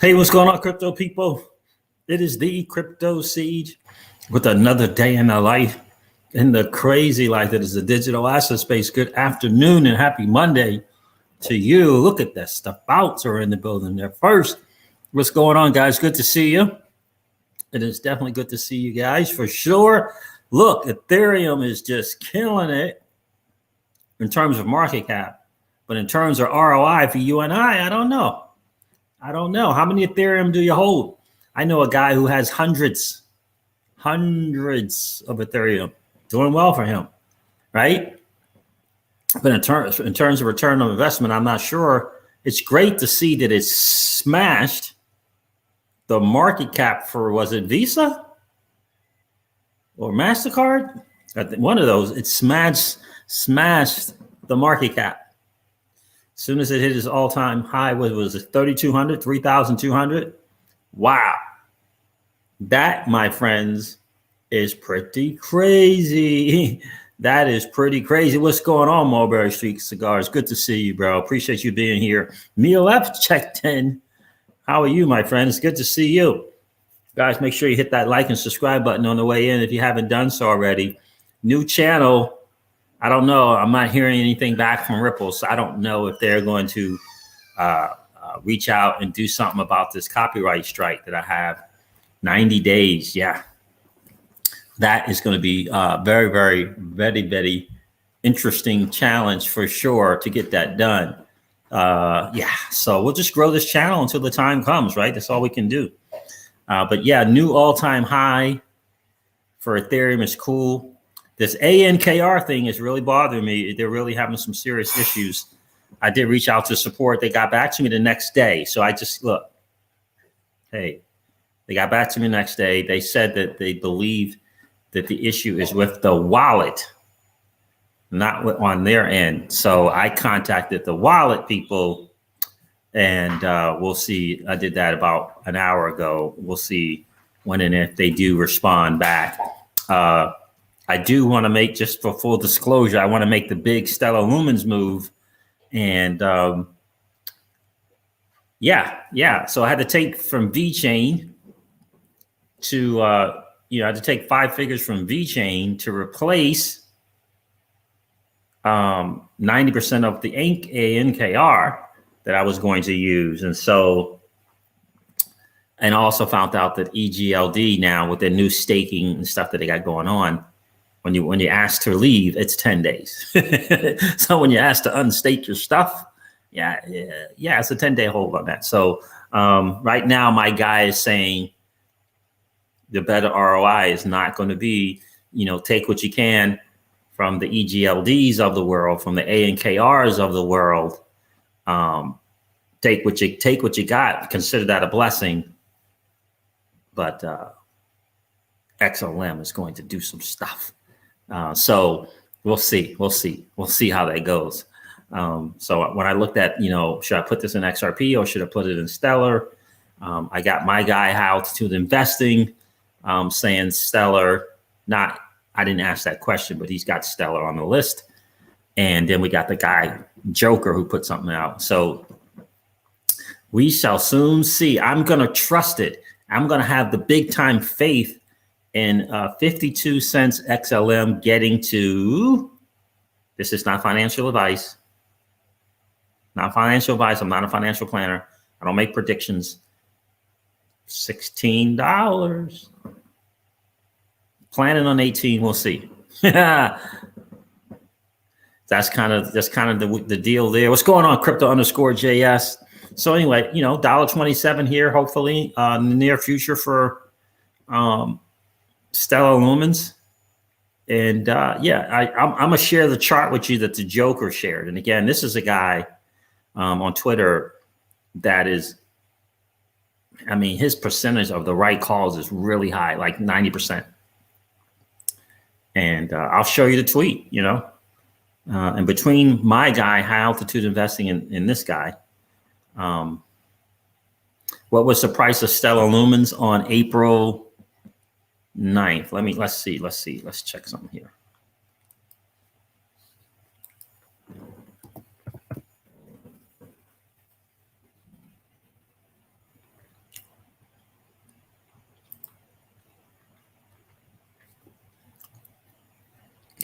Hey, what's going on, crypto people? It is the Crypto Siege with another day in the life, in the crazy life that is the digital asset space. Good afternoon and happy Monday to you. Look at this. The bouts are in the building there first. What's going on, guys? Good to see you. It is definitely good to see you guys for sure. Look, Ethereum is just killing it in terms of market cap, but in terms of ROI for you and I don't know. I don't know. How many Ethereum do you hold? I know a guy who has hundreds of Ethereum. Doing well for him, right? But in terms of return on investment, I'm not sure. It's great to see that it's smashed the market cap for, was it Visa or MasterCard? I think one of those. It smashed the market cap. As soon as it hit its all-time high, what was it, 3,200, 3,200? Wow. That, my friends, is pretty crazy. That is pretty crazy. What's going on, Mulberry Street Cigars? Good to see you, bro. Appreciate you being here. Neil F. checked in. How are you, my friend? It's good to see you. Guys, make sure you hit that like and subscribe button on the way in if you haven't done so already. New channel. I don't know. I'm not hearing anything back from Ripple, so I don't know if they're going to reach out and do something about this copyright strike that I have. 90 days, yeah. That is going to be very, very interesting challenge for sure to get that done. Yeah, so we'll just grow this channel until the time comes, right? That's all we can do. But yeah, new all-time high for Ethereum is cool. This ANKR thing is really bothering me. They're really having some serious issues. I did reach out to support. They got back to me the next day. So I just, look, hey, they got back to me the next day. They said that they believe that the issue is with the wallet, not on their end. So I contacted the wallet people and we'll see. I did that about an hour ago. We'll see when and if they do respond back. I do want to make, just for full disclosure, I want to make the big Stellar Lumens move. And yeah. So I had to take from VeChain to, I had to take 5 figures from VeChain to replace 90% of the ANKR that I was going to use. And so, and also found out that EGLD now with their new staking and stuff that they got going on, when you ask to leave, it's 10 days. So when you ask to unstake your stuff, yeah, it's a 10-day hold on that. So right now, my guy is saying the better ROI is not going to be, take what you can from the EGLDs of the world, from the ANKRs of the world. Take what you got. Consider that a blessing. But XLM is going to do some stuff. So we'll see how that goes. So when I looked at, should I put this in XRP or should I put it in Stellar? I got my guy, How Altitude Investing, saying Stellar. I didn't ask that question, but he's got Stellar on the list. And then we got the guy, Joker, who put something out. So we shall soon see. I'm going to trust it. I'm going to have the big time faith in 52 cents XLM getting to, this is not financial advice. Not financial advice. I'm not a financial planner. I don't make predictions. $16. Planning on 18. We'll see. That's kind of the deal there. What's going on, crypto_JS? So anyway, $1.27 here, hopefully in the near future for Stellar Lumens. And I'm gonna share the chart with you that the Joker shared. And again, this is a guy on Twitter that is, his percentage of the right calls is really high, like 90%. And I'll show you the tweet, and between my guy, High Altitude Investing, and this guy, what was the price of Stellar Lumens on April 9th? Let's see. Let's check something here.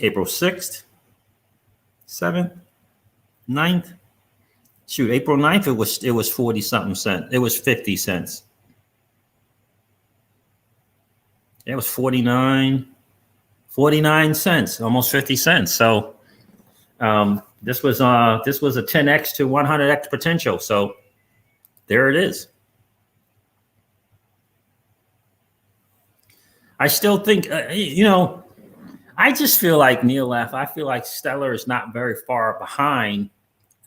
April 6th, 7th, 9th. Shoot, April 9th, it was 40 something cents. It was 50 cents. It was 49 cents, almost 50 cents. So this was a 10x to 100x potential. So there it is. I still think, I just feel like Neil F. I feel like Stellar is not very far behind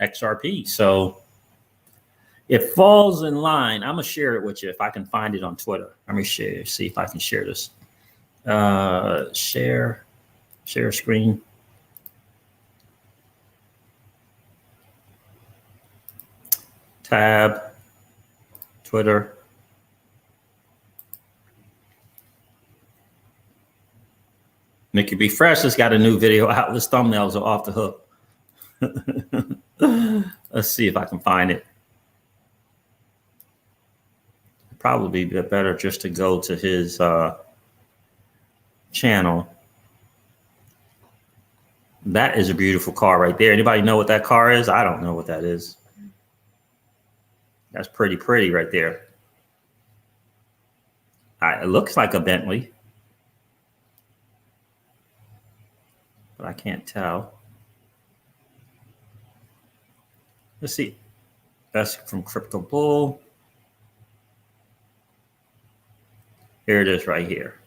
XRP. So it falls in line. I'm gonna share it with you if I can find it on Twitter. Let me see if I can share this. Share screen. Tab, Twitter. Mickey B. Fresh has got a new video out. His thumbnails are off the hook. Let's see if I can find it. Probably be better just to go to his channel. That is a beautiful car right there. Anybody know what that car is? I don't know what that is. That's pretty right there. It looks like a Bentley, but I can't tell. Let's see. That's from Crypto Bull. Here it is right here.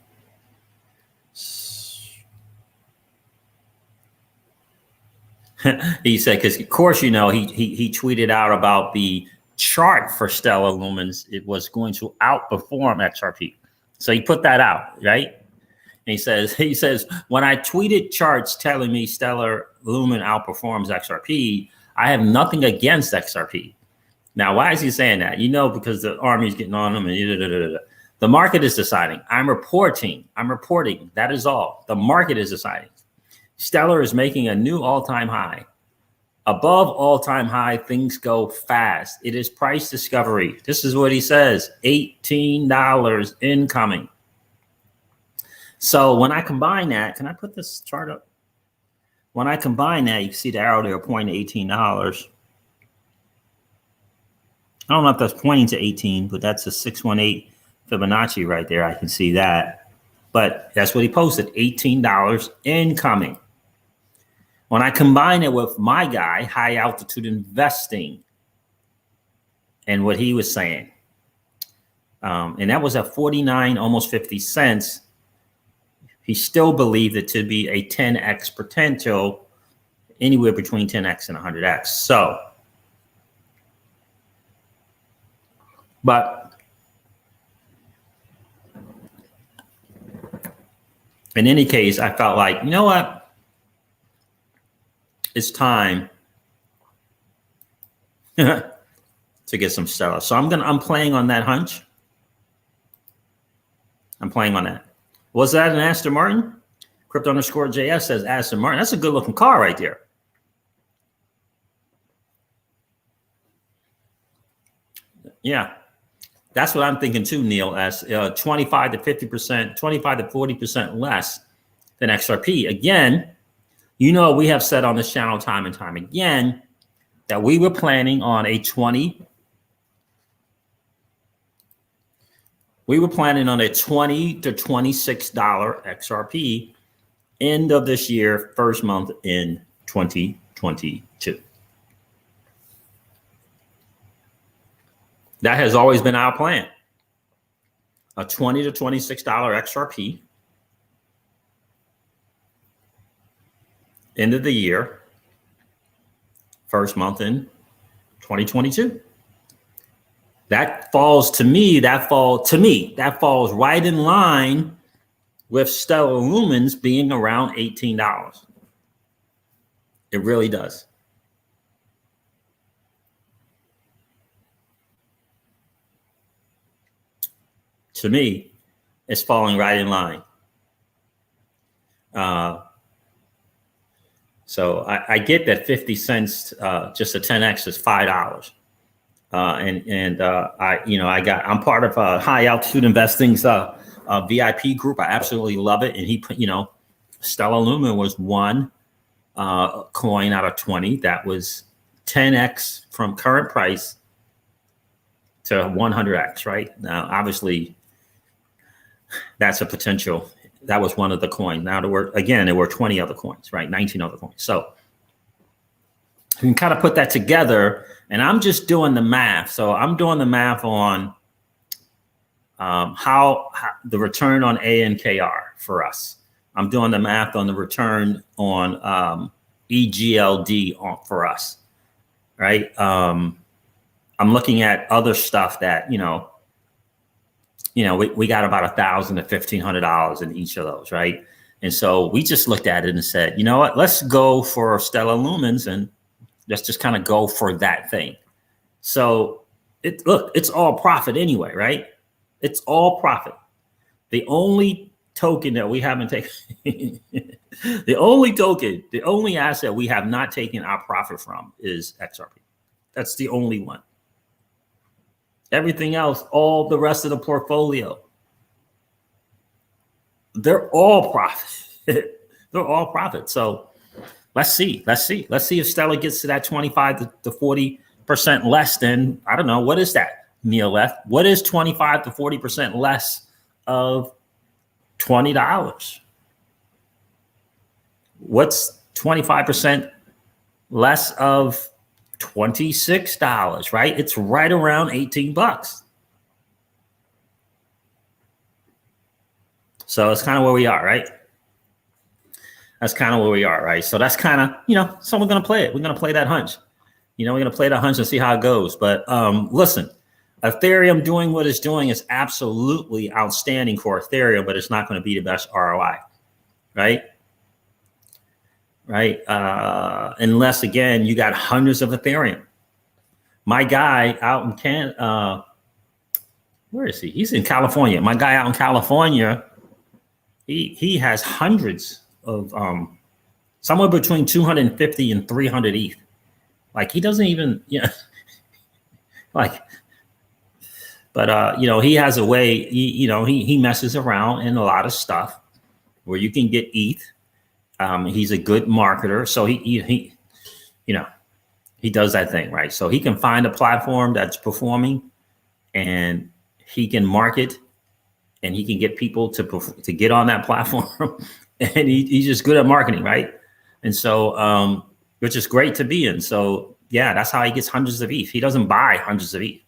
He said, because of course, he tweeted out about the chart for Stellar Lumens. It was going to outperform XRP. So he put that out, right? And he says, when I tweeted charts telling me Stellar Lumen outperforms XRP, I have nothing against XRP. Now, why is he saying that? Because the army's getting on him and the market is deciding. I'm reporting. That is all. The market is deciding. Stellar is making a new all-time high. Above all-time high, things go fast. It is price discovery. This is what he says, $18 incoming. So when I combine that, can I put this chart up? When I combine that, you can see the arrow there pointing to $18. I don't know if that's pointing to 18, but that's a 618 Fibonacci right there. I can see that. But that's what he posted, $18 incoming. When I combine it with my guy, high altitude investing, and what he was saying, and that was at 49, almost 50 cents. He still believed it to be a 10x potential, anywhere between 10x and 100x. So, but in any case, I felt like, you know what? It's time to get some Stellar. So I'm playing on that hunch. I'm playing on that. Was that an Aston Martin? Crypto_JS says Aston Martin. That's a good looking car right there. Yeah. That's what I'm thinking too, Neil, as 25 to 50%, 25 to 40% less than XRP. Again, we have said on this channel time and time again that we were planning on a $20 to $26 XRP end of this year, first month in 2022. That has always been our plan. A $20 to $26 XRP end of the year, first month in 2022. That falls right in line with Stellar Lumens being around $18. It really does. To me, it's falling right in line. So I get that 50 cents, just a 10x is $5. I'm part of High Altitude Investing's VIP group. I absolutely love it. And he put, Stellar Lumen was one coin out of 20 that was 10x from current price to 100x, right? Now, obviously, that's a potential. That was one of the coins. Now, there were 20 other coins, right? 19 other coins. So you can kind of put that together, and I'm just doing the math. So I'm doing the math on how the return on ANKR for us. I'm doing the math on the return on EGLD for us, right? I'm looking at other stuff that, we got about $1,000 to $1,500 in each of those, right? And so we just looked at it and said, you know what, let's go for Stellar Lumens and let's just kind of go for that thing. So it's all profit anyway, right? It's all profit. The only token that we haven't taken, the only asset we have not taken our profit from is XRP. That's the only one. Everything else, all the rest of the portfolio, they're all profit. They're all profit. So let's see if Stellar gets to that 25 to 40% less than, I don't know, what is that, Neil F? What is 25 to 40% less of $20? What's 25% less of $26, right? It's right around 18 bucks. So it's kind of where we are, right? That's kind of where we are, right? So that's kind of, so we're going to play it. We're going to play that hunch. We're going to play that hunch and see how it goes. But listen, Ethereum doing what it's doing is absolutely outstanding for Ethereum, but it's not going to be the best ROI, right? Right? Unless, again, you got hundreds of Ethereum. My guy out in Canada, where is he? He's in California. My guy out in California, he has hundreds of somewhere between 250 and 300 ETH. Like he doesn't even, but he has a way, he messes around in a lot of stuff where you can get ETH. He's a good marketer. So he does that thing, right? So he can find a platform that's performing and he can market and he can get people to get on that platform. And he's just good at marketing, right? And so, which is great to be in. So yeah, that's how he gets hundreds of ETH. He doesn't buy hundreds of ETH.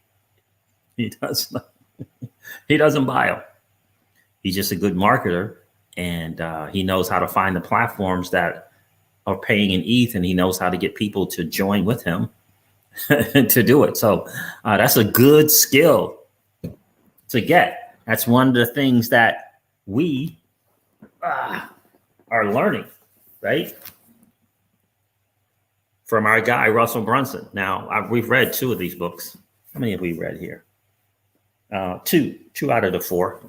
He doesn't buy them. He's just a good marketer. And he knows how to find the platforms that are paying in ETH, and he knows how to get people to join with him to do it. So that's a good skill to get. That's one of the things that we are learning, right? From our guy, Russell Brunson. Now, we've read 2 of these books. How many have we read here? 2 out of the 4,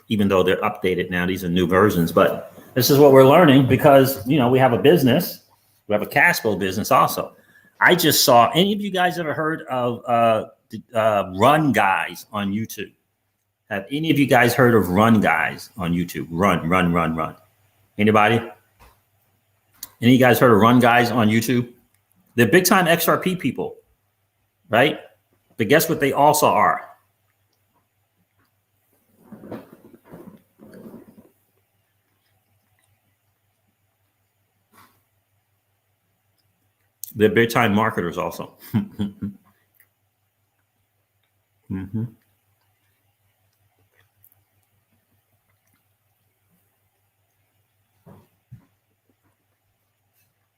even though they're updated now. These are new versions, but this is what we're learning because, we have a business. We have a cash flow business also. I just saw, any of you guys ever heard of Run Guys on YouTube? Have any of you guys heard of Run Guys on YouTube? Run. Anybody? Any of you guys heard of Run Guys on YouTube? They're big time XRP people, right? But guess what they also are? They're big time marketers also. Mm-hmm.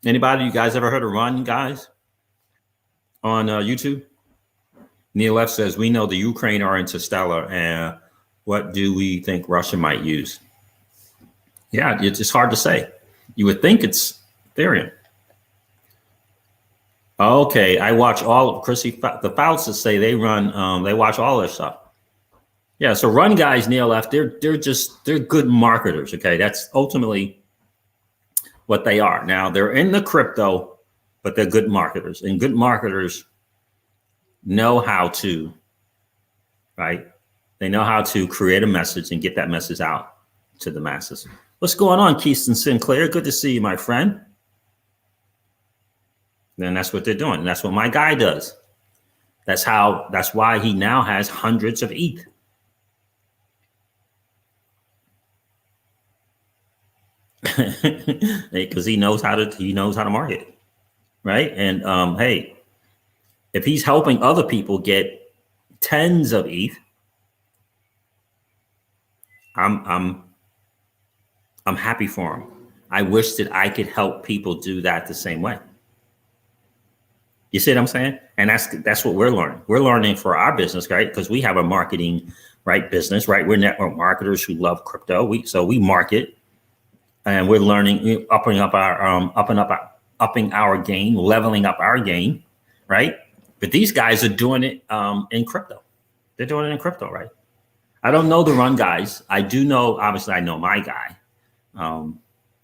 Anybody, you guys ever heard of Run Guys on YouTube? Neil F says, we know the Ukraine are into Stellar, and what do we think Russia might use? Yeah, it's just hard to say. You would think it's Ethereum. Okay, I watch all of Chrissy, the Fouts say they run, they watch all their stuff. Yeah, so Run Guys, Neil F, they're good marketers, okay? That's ultimately what they are. Now, they're in the crypto, but they're good marketers. And good marketers know how to, right? They know how to create a message and get that message out to the masses. What's going on, Keiston Sinclair? Good to see you, my friend. Then that's what they're doing. And that's what my guy does. That's why he now has hundreds of ETH. Because he knows how to market, right? And hey, if he's helping other people get tens of ETH, I'm happy for him. I wish that I could help people do that the same way. You see what I'm saying? And that's what we're learning. We're learning for our business, right? Because we have a marketing, right, business, right? We're network marketers who love crypto. So we market, and we're learning, upping our game, leveling up our game, right? But these guys are doing it in crypto. They're doing it in crypto, right? I don't know the run guys. I do know, obviously, I know my guy.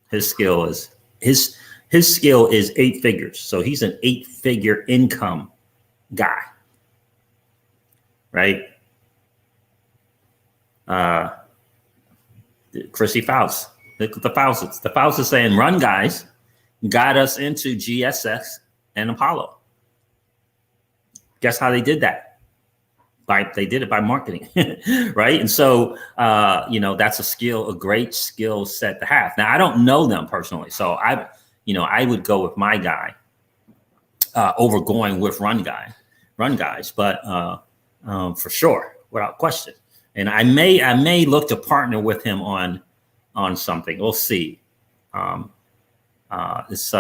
His skill is 8 figures. So he's an 8-figure income guy, right? Chrissy Faust. Look at the Fausts. The Fausts are saying run guys got us into GSX and Apollo. Guess how they did that? They did it by marketing, right? And so, that's a great skill set to have. Now, I don't know them personally, so I would go with my guy over going with run guys, but for sure, without question. And I may look to partner with him on something. We'll see. It's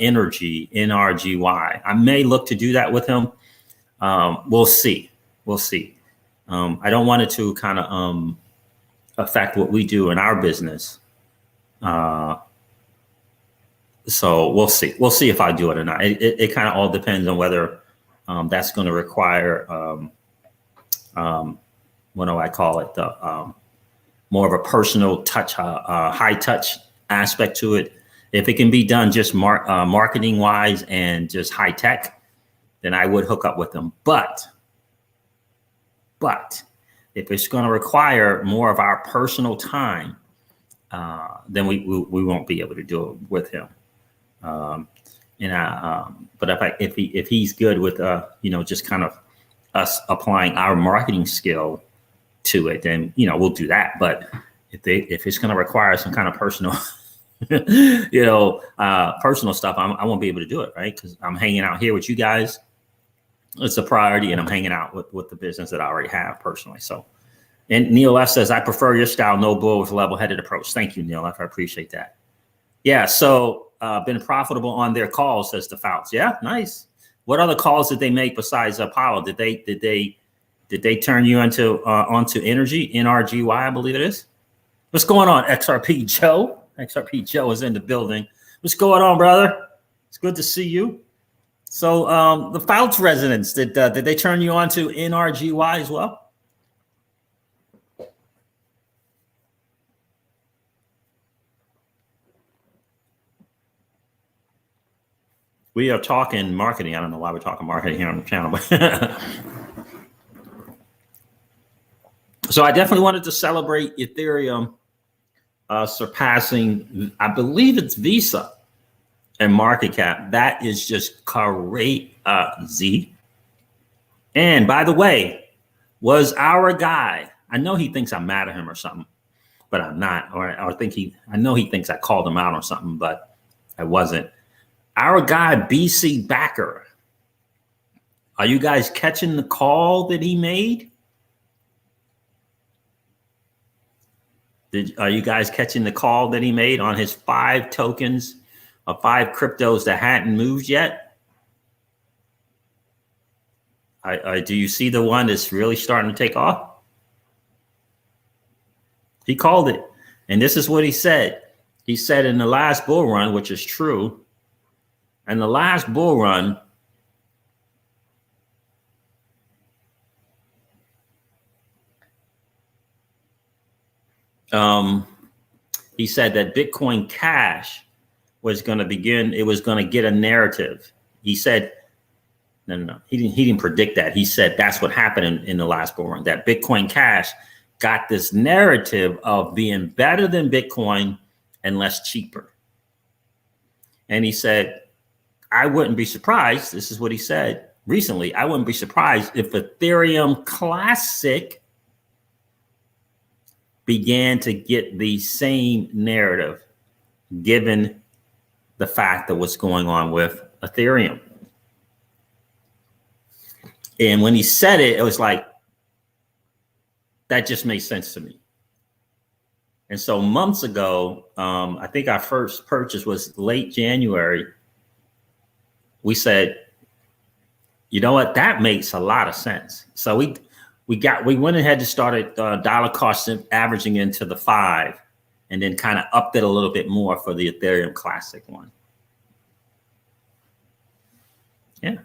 energy, NRGY. I may look to do that with him. We'll see. I don't want it to kind of affect what we do in our business. So we'll see. We'll see if I do it or not. It kind of all depends on whether that's going to require what do I call it? More of a personal touch, high touch aspect to it. If it can be done just marketing wise and just high tech, then I would hook up with them. But if it's going to require more of our personal time, then we won't be able to do it with him. But if he's good with just kind of us applying our marketing skill to it, then we'll do that. But if it's going to require some kind of personal personal stuff, I won't be able to do it, right? Because I'm hanging out here with you guys. It's a priority, and I'm hanging out with the business that I already have personally. So, and Neil F says, I prefer your style, no bull with a level-headed approach. Thank you, Neil F. I appreciate that. Yeah, so been profitable on their calls, says the Fouts. Yeah, nice. What other calls did they make besides Apollo? Did they turn you onto energy, NRGY, I believe it is? What's going on, XRP Joe? XRP Joe is in the building. What's going on, brother? It's good to see you. So the Fouts residents, did they turn you on to NRGY as well? We are talking marketing. I don't know why we're talking marketing here on the channel, but so I definitely wanted to celebrate Ethereum surpassing, I believe it's Visa. And market cap, that is just crazy. And by the way, was our guy, I know he thinks I'm mad at him or something, but I'm not. Or I know he thinks I called him out on something, but I wasn't. Our guy, BC Backer. Are you guys catching the call that he made? Are you guys catching the call that he made on his 5 tokens? 5 cryptos that hadn't moved yet? Do you see the one that's really starting to take off? He called it. And this is what he said. He said in the last bull run, which is true, in the last bull run, he said that Bitcoin Cash was going to begin. It was going to get a narrative. He said, no. He didn't predict that. He said that's what happened in the last bull run, that Bitcoin Cash got this narrative of being better than Bitcoin and less cheaper. And he said, I wouldn't be surprised. This is what he said recently. I wouldn't be surprised if Ethereum Classic began to get the same narrative, given the fact of what's going on with Ethereum. And when he said it, it was like, that just made sense to me. And so months ago, I think our first purchase was late January. We said, you know what, that makes a lot of sense. So we went ahead and started dollar cost averaging into the 5, and then kind of upped it a little bit more for the Ethereum Classic one. Yeah.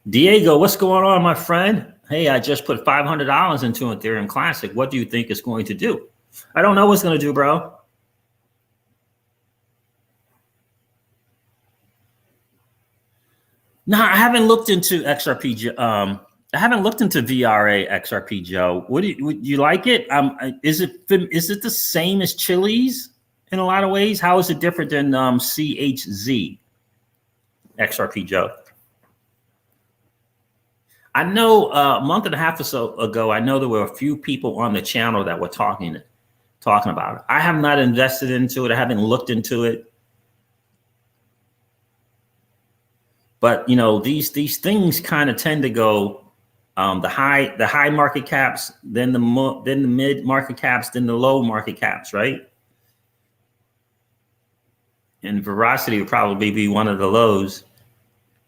Diego, what's going on, my friend? Hey, I just put $500 into Ethereum Classic. What do you think it's going to do? I don't know what's going to do, bro. No, I haven't looked into XRP. I haven't looked into VRA XRP, Joe. Would you like it? Is it the same as Chili's in a lot of ways? How is it different than CHZ XRP, Joe? I know a month and a half or so ago, I know there were a few people on the channel that were talking about it. I have not invested into it. I haven't looked into it. But you know, these things kind of tend to go the high market caps, then the mid market caps, then the low market caps, right? And Veracity would probably be one of the lows.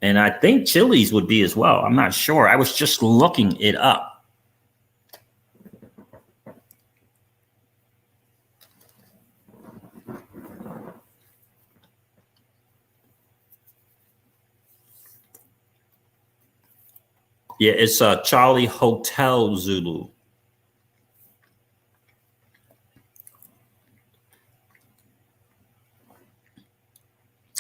And I think Chili's would be as well. I'm not sure. I was just looking it up. Yeah, it's Charlie Hotel Zulu.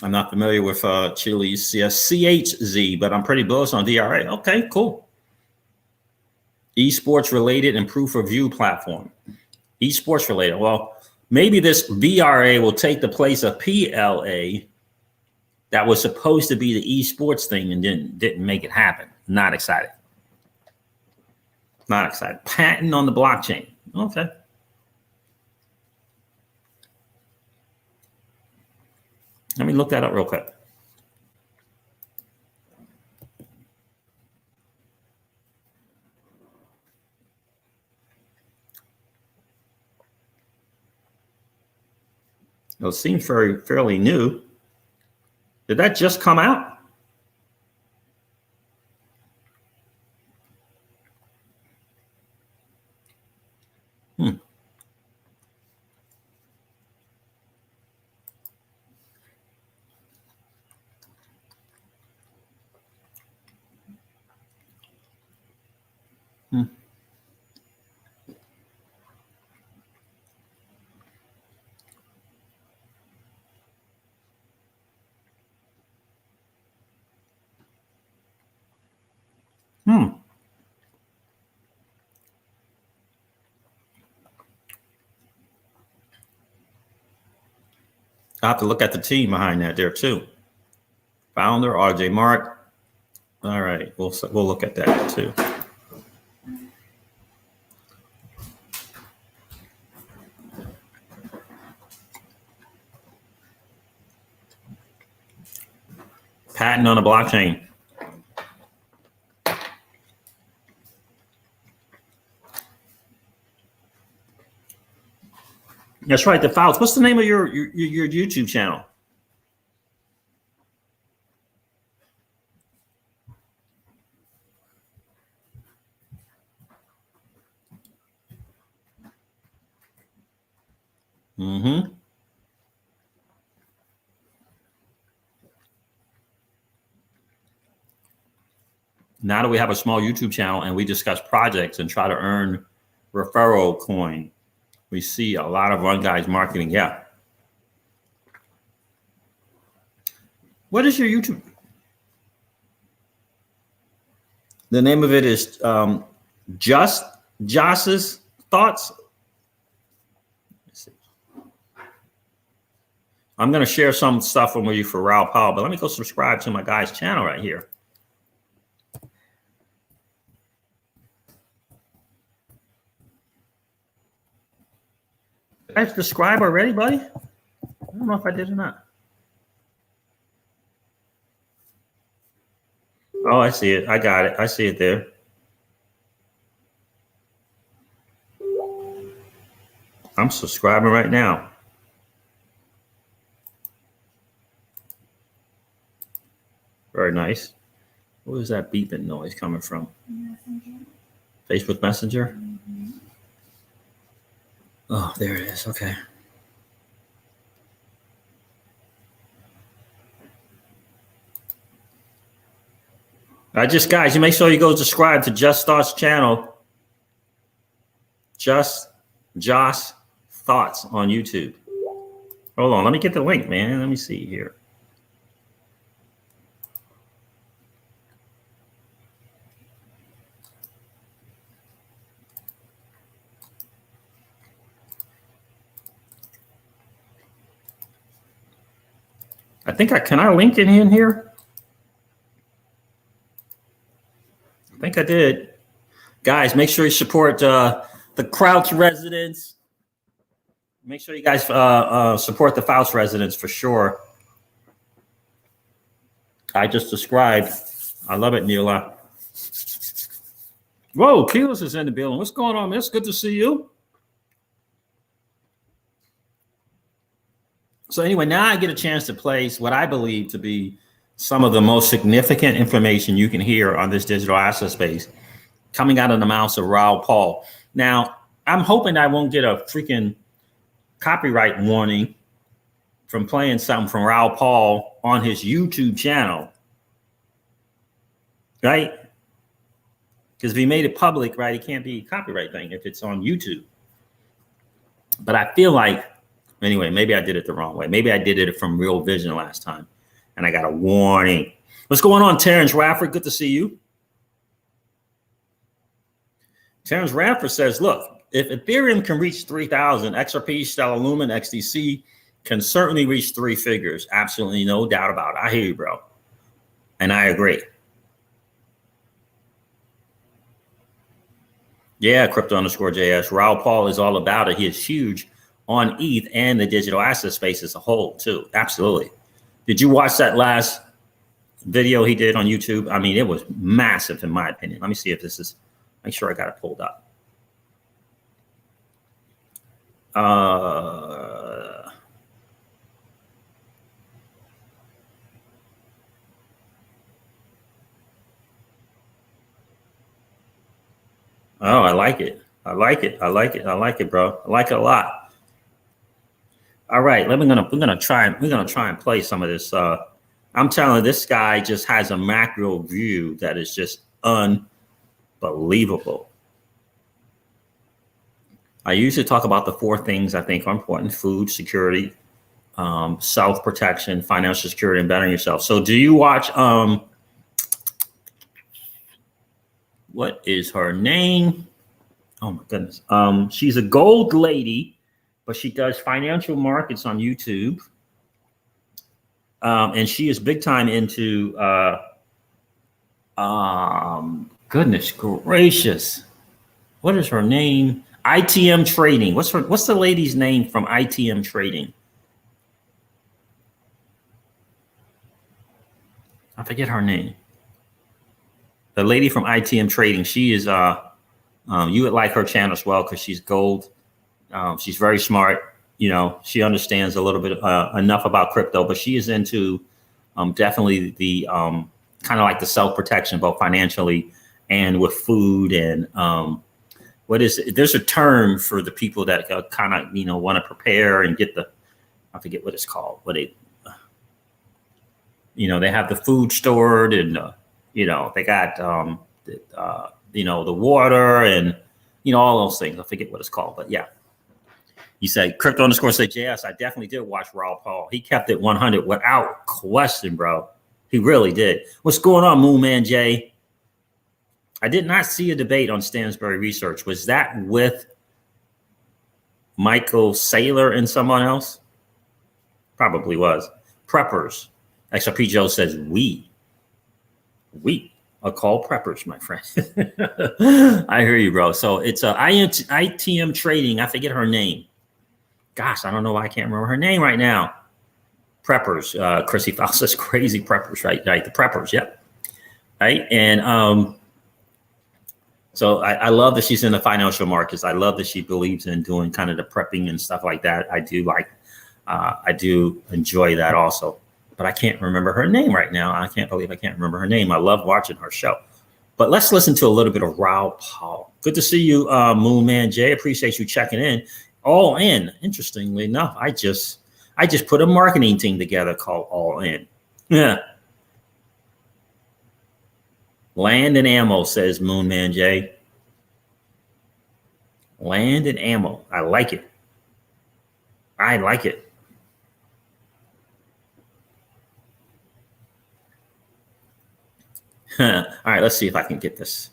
I'm not familiar with Chili's. Yes, CHZ, but I'm pretty bullish on VRA. Okay, cool. Esports related and proof of view platform. Esports related. Well, maybe this VRA will take the place of PLA that was supposed to be the esports thing and didn't make it happen. Not excited. Not excited. Patent on the blockchain. Okay. Let me look that up real quick. It seems fairly new. Did that just come out? I have to look at the team behind that there too. Founder RJ Mark. All right, we'll look at that too. Patent on the blockchain. That's right, the Fouts. What's the name of your YouTube channel? Mm-hmm. Now that we have a small YouTube channel and we discuss projects and try to earn referral coin, we see a lot of Run Guys marketing. Yeah. What is your YouTube? The name of it is Just Joss's Thoughts. I'm going to share some stuff with you for Raoul Pal, but let me go subscribe to my guy's channel right here. Did I subscribe already, buddy? I don't know if I did or not. Oh, I see it. I got it. I see it there. I'm subscribing right now. Very nice. What is that beeping noise coming from? Messenger. Facebook Messenger? Mm-hmm. Oh, there it is. Okay. Guys, you make sure you go subscribe to Just Thoughts channel. Just Josh Thoughts on YouTube. Hold on, let me get the link, man. Let me see here. Can I link it in here? I think I did. Guys, make sure you support the Crouch residents. Make sure you guys support the Faust residents for sure. I just subscribed. I love it, Neela. Whoa, Keyless is in the building. What's going on, miss? Good to see you. So anyway, now I get a chance to place what I believe to be some of the most significant information you can hear on this digital asset space coming out of the mouths of Raoul Pal. Now, I'm hoping I won't get a freaking copyright warning from playing something from Raoul Pal on his YouTube channel, right? Because if he made it public, right, it can't be a copyright thing if it's on YouTube. But I feel like, anyway, maybe I did it the wrong way. Maybe I did it from Real Vision last time, and I got a warning. What's going on, Terrence Rafford? Good to see you. Terrence Rafford says, look, if Ethereum can reach 3,000, XRP, Stellar Lumen, XDC can certainly reach 3 figures. Absolutely no doubt about it. I hear you, bro. And I agree. Yeah, crypto_JS. Raoul Pal is all about it. He is huge on ETH and the digital asset space as a whole, too. Absolutely. Did you watch that last video he did on YouTube? I mean, it was massive, in my opinion. Let me see if this is, make sure I got it pulled up. Oh, I like it. I like it. I like it. I like it, bro. I like it a lot. All right, we're gonna try and play some of this. I'm telling you, this guy just has a macro view that is just unbelievable. I usually talk about the 4 things I think are important: food, security, self-protection, financial security, and bettering yourself. So do you watch, what is her name? Oh my goodness. She's a gold lady, but she does financial markets on YouTube. And she is big time into, goodness gracious. What is her name? ITM Trading. What's the lady's name from ITM Trading? I forget her name. The lady from ITM Trading. She is you would like her channel as well because she's gold. She's very smart. You know, she understands a little bit enough about crypto, but she is into definitely the kind of like the self-protection, both financially and with food and what is it? There's a term for the people that kind of, you know, want to prepare and get the, I forget what it's called, but they, you know, they have the food stored and, you know, they got, you know, the water and, you know, all those things. I forget what it's called, but yeah. You said crypto_JS. I definitely did watch Raoul Pal. He kept it 100 without question, bro. He really did. What's going on, Moon Man Jay? I did not see a debate on Stansberry Research. Was that with Michael Saylor and someone else? Probably was. Preppers. XRP Joe says we are called preppers, my friend. I hear you, bro. So it's ITM Trading. I forget her name. Gosh, I don't know why I can't remember her name right now. Preppers. Chrissy Fowl says crazy preppers, right? Right, the preppers, yep. Right, and so I love that she's in the financial markets. I love that she believes in doing kind of the prepping and stuff like that. I do enjoy that also, but I can't remember her name right now. I can't believe I can't remember her name. I love watching her show. But let's listen to a little bit of Raoul. Good to see you, Moon Man Jay. Appreciate you checking in. All In. Interestingly enough, I just put a marketing team together called All In. Yeah. Land and ammo, says Moon Man Jay. Land and ammo. I like it. I like it. All right, let's see if I can get this.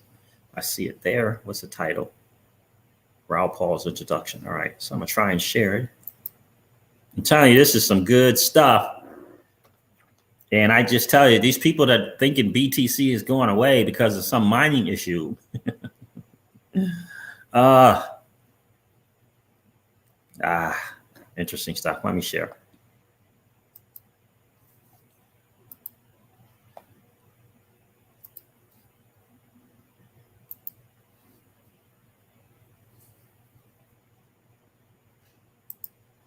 I see it there. What's the title? Raoul Paul's introduction. All right, so I'm gonna try and share it. I'm telling you, this is some good stuff. And I just tell you, these people that thinking BTC is going away because of some mining issue. Interesting stuff. Let me share.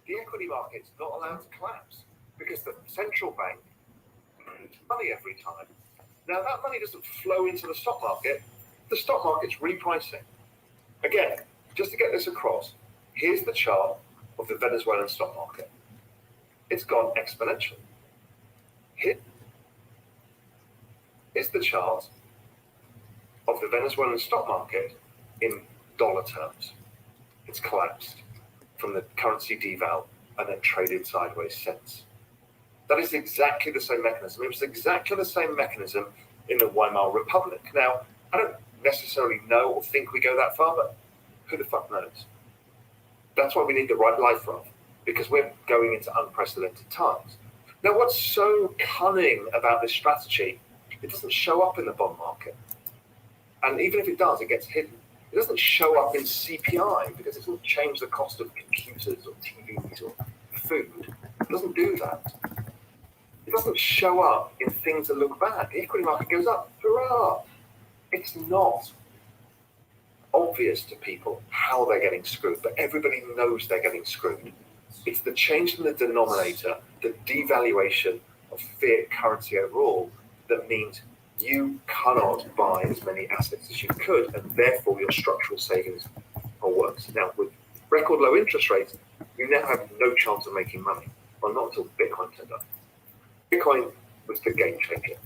The equity market's not allowed to collapse because the central bank prints money every time. Now that money doesn't flow into the stock market. The stock market's repricing. Again, just to get this across, here's the chart of the Venezuelan stock market. It's gone exponential. Here's the chart of the Venezuelan stock market in dollar terms. It's collapsed from the currency deval and then traded sideways since. That is exactly the same mechanism. It was exactly the same mechanism in the Weimar Republic. Now, I don't necessarily know or think we go that far, but who the fuck knows? That's why we need the right life raft, because we're going into unprecedented times. Now, what's so cunning about this strategy, it doesn't show up in the bond market. And even if it does, it gets hidden. It doesn't show up in CPI because it doesn't change the cost of computers or TVs or food. It doesn't do that. It doesn't show up in things that look bad. The equity market goes up. Hurrah! It's not obvious to people how they're getting screwed, but everybody knows they're getting screwed. It's the change in the denominator, the devaluation of fiat currency overall, that means you cannot buy as many assets as you could, and therefore your structural savings are worse. Now, with record low interest rates, you now have no chance of making money. Well, not until Bitcoin turned up. Bitcoin was the game changer.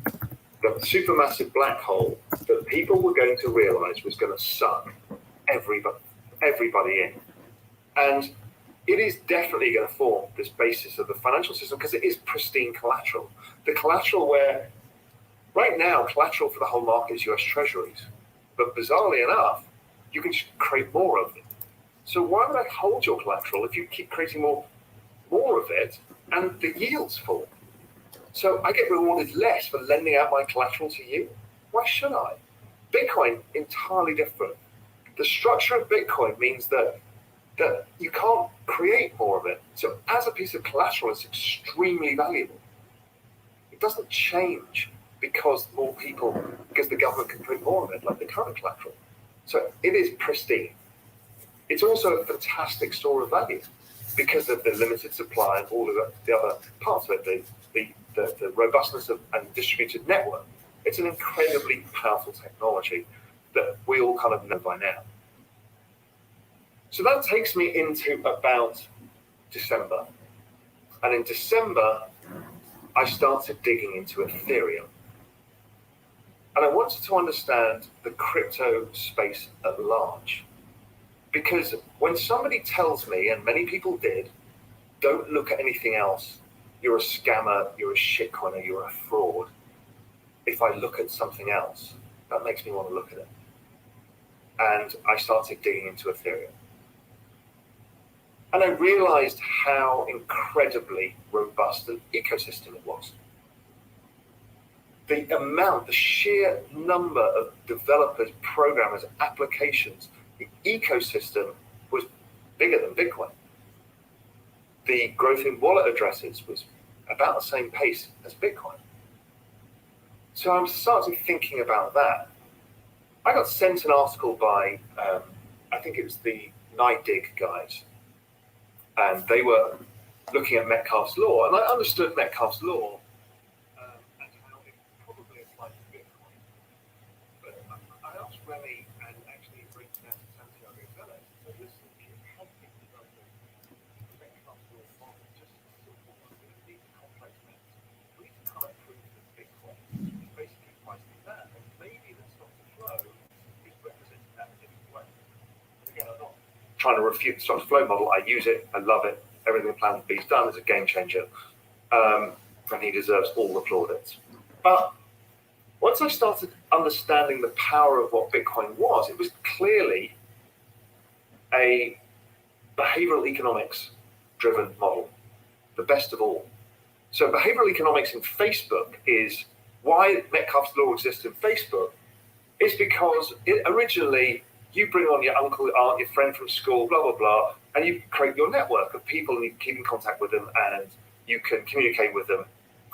The supermassive black hole that people were going to realize was going to suck everybody in. And it is definitely going to form this basis of the financial system because it is pristine collateral. The collateral where, right now, collateral for the whole market is US Treasuries. But bizarrely enough, you can just create more of them. So why would I hold your collateral if you keep creating more of it and the yields fall? So I get rewarded less for lending out my collateral to you. Why should I? Bitcoin, entirely different. The structure of Bitcoin means that you can't create more of it. So as a piece of collateral, it's extremely valuable. It doesn't change because the government can print more of it, like the current collateral. So it is pristine. It's also a fantastic store of value because of the limited supply and all of the other parts of it, the robustness of and distributed network. It's an incredibly powerful technology that we all kind of know by now. So that takes me into about December. And in December, I started digging into Ethereum. And I wanted to understand the crypto space at large. Because when somebody tells me, and many people did, don't look at anything else, you're a scammer, you're a shitcoiner, you're a fraud. If I look at something else, that makes me want to look at it. And I started digging into Ethereum. And I realized how incredibly robust an ecosystem it was. The sheer number of developers, programmers, applications, the ecosystem was bigger than Bitcoin. The growth in wallet addresses was about the same pace as Bitcoin. So I started thinking about that. I got sent an article by, I think it was the NIDIG guys, and they were looking at Metcalfe's law, and I understood Metcalfe's law and how it probably applied to Bitcoin. But I asked Remy and actually breaking down to Santiago Vélez, so listen, how can you develop Metcalfe's law model just simple ones that need complex methods? We can't prove that Bitcoin is basically priced in that, and maybe the stock to flow is represented that in a different way. And again, I'm not trying to refute the stock to flow model. I use it, I love it. Everything Plan B's done is a game changer, and he deserves all the plaudits. But once I started understanding the power of what Bitcoin was, it was clearly a behavioral economics driven model, the best of all. So behavioral economics in Facebook is why Metcalfe's law exists in Facebook is because originally you bring on your uncle, aunt, your friend from school, blah, blah, blah, and you create your network of people and you keep in contact with them and you can communicate with them.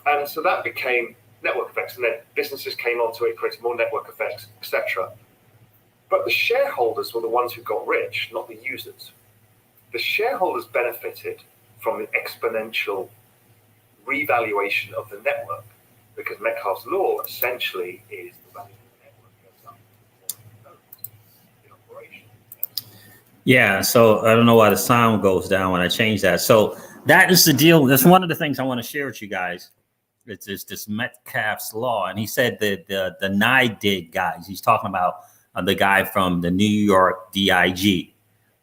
And so that became network effects, and then businesses came onto it, created more network effects, etc. But the shareholders were the ones who got rich, not the users. The shareholders benefited from the exponential revaluation of the network because Metcalfe's law essentially is the value of the network goes up in operation. Yeah, so I don't know why the sound goes down when I change that. So that is the deal. That's one of the things I want to share with you guys. It's this Metcalfe's law. And he said that the NIDIG guys, he's talking about the guy from the New York DIG,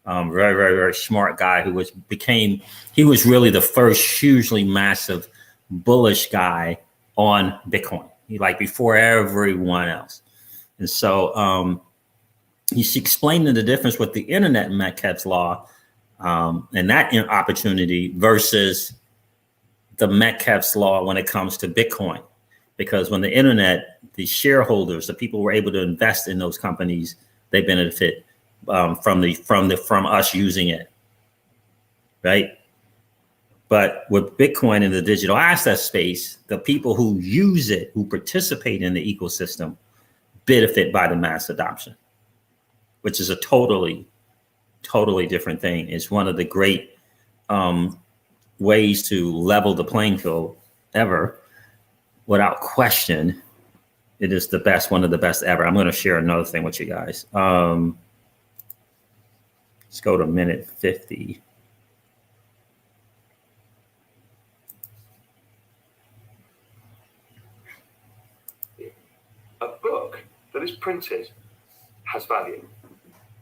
very, very, very smart guy who he was really the first hugely massive bullish guy on Bitcoin. Before everyone else. And so he's explaining the difference with the internet and Metcalfe's law and that opportunity versus the Metcalfe's law when it comes to Bitcoin. Because when the internet, the shareholders, the people who were able to invest in those companies, they benefit from us using it, right? But with Bitcoin in the digital asset space, the people who use it, who participate in the ecosystem, benefit by the mass adoption, which is a totally different thing. It's one of the great ways to level the playing field ever. Without question, it is the best, one of the best ever. I'm going to share another thing with you guys. Let's go to minute 50. A book that is printed has value,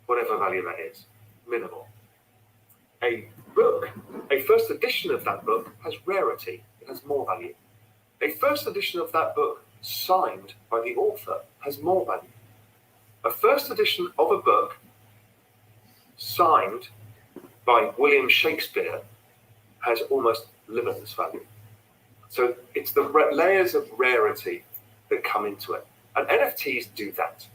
whatever value that is, minimal. A book, a first edition of that book has rarity, it has more value. A first edition of that book signed by the author has more value. A first edition of a book signed by William Shakespeare has almost limitless value. So it's the layers of rarity that come into it. And NFTs do that.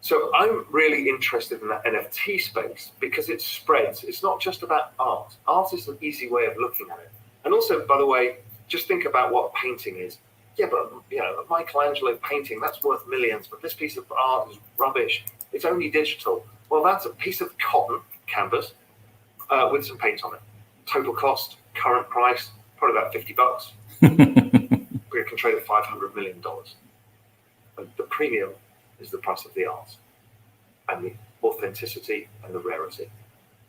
So I'm really interested in that NFT space because it spreads. It's not just about art. Art is an easy way of looking at it. And also, by the way, just think about what a painting is. Yeah, but a Michelangelo painting, that's worth millions, but this piece of art is rubbish. It's only digital. Well, that's a piece of cotton canvas with some paint on it. Total cost, current price, probably about $50. We can trade at $500 million. The premium is the price of the art and the authenticity and the rarity.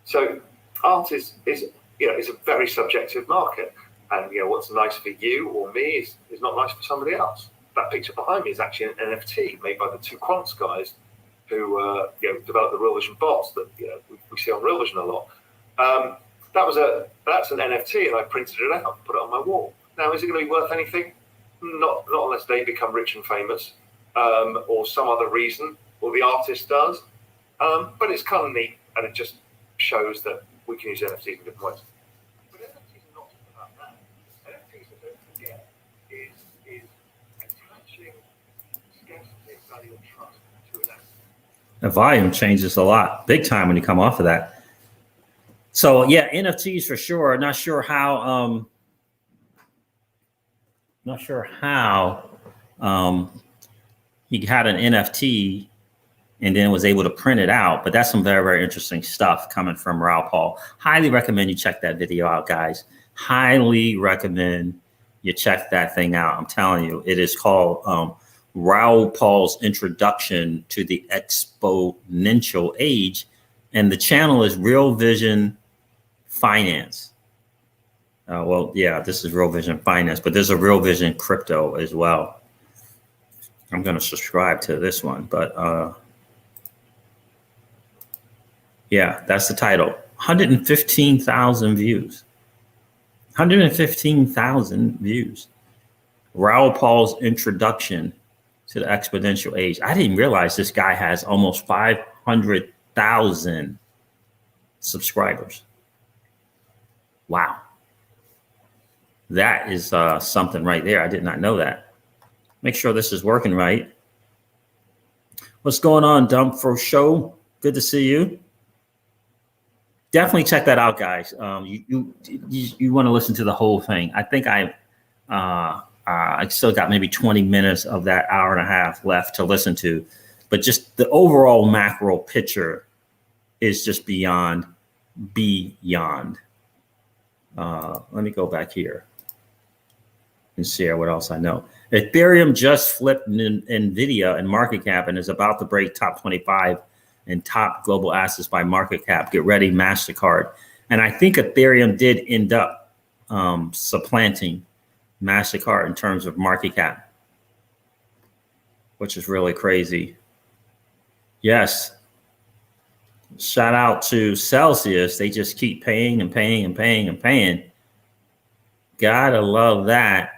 So art is a very subjective market, and what's nice for you or me is not nice for somebody else. That picture behind me is actually an NFT made by the two quants guys who developed the Real Vision bots that we see on Real Vision a lot. That's an NFT, and I printed it out and put it on my wall. Now, is it going to be worth anything? Not unless they become rich and famous. Or some other reason, or the artist does. But it's kind of neat, and it just shows that we can use NFTs in different ways. But NFTs are not just about that. NFTs, don't forget, is attaching scarcity, value, and trust to an asset. The volume changes a lot, big time when you come off of that. So yeah, NFTs for sure. Not sure how. He had an NFT and then was able to print it out. But that's some very, very interesting stuff coming from Raoul. Highly recommend you check that video out, guys. Highly recommend you check that thing out. I'm telling you, it is called Raoul's Introduction to the Exponential Age. And the channel is Real Vision Finance. Well, yeah, this is Real Vision Finance, but there's a Real Vision Crypto as well. I'm going to subscribe to this one, but yeah, that's the title. 115,000 views. 115,000 views. Raoul's Introduction to the Exponential Age. I didn't realize this guy has almost 500,000 subscribers. Wow. That is something right there. I did not know that. Make sure this is working right. What's going on, Dump for Show? Good to see you. Definitely check that out, guys. You want to listen to the whole thing. I think I still got maybe 20 minutes of that hour and a half left to listen to, but just the overall macro picture is just beyond. Let me go back here and share what else I know. Ethereum just flipped NVIDIA in market cap and is about to break top 25 and top global assets by market cap. Get ready, MasterCard. And I think Ethereum did end up supplanting MasterCard in terms of market cap, which is really crazy. Yes. Shout out to Celsius. They just keep paying and paying and paying and paying. Gotta love that.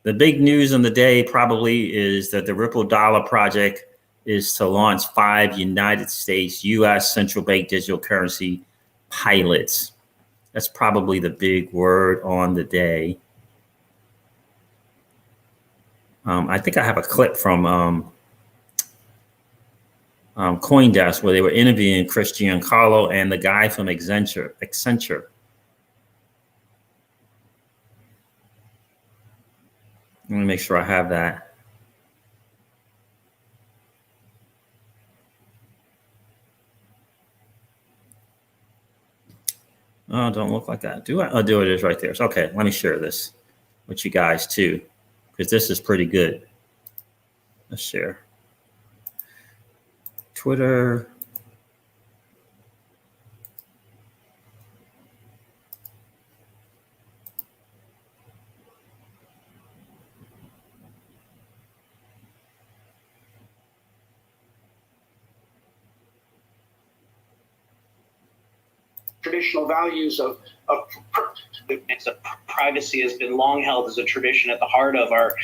The big news on the day probably is that the Ripple Dollar Project is to launch 5 United States U.S. central bank digital currency pilots. That's probably the big word on the day. I think I have a clip from CoinDesk where they were interviewing Chris Giancarlo and the guy from Accenture. Let me make sure I have that. Oh, don't look like that. Do I? Oh, do it is right there. So, okay, let me share this with you guys too, because this is pretty good. Let's share. Twitter. Traditional values of privacy has been long held as a tradition at the heart of our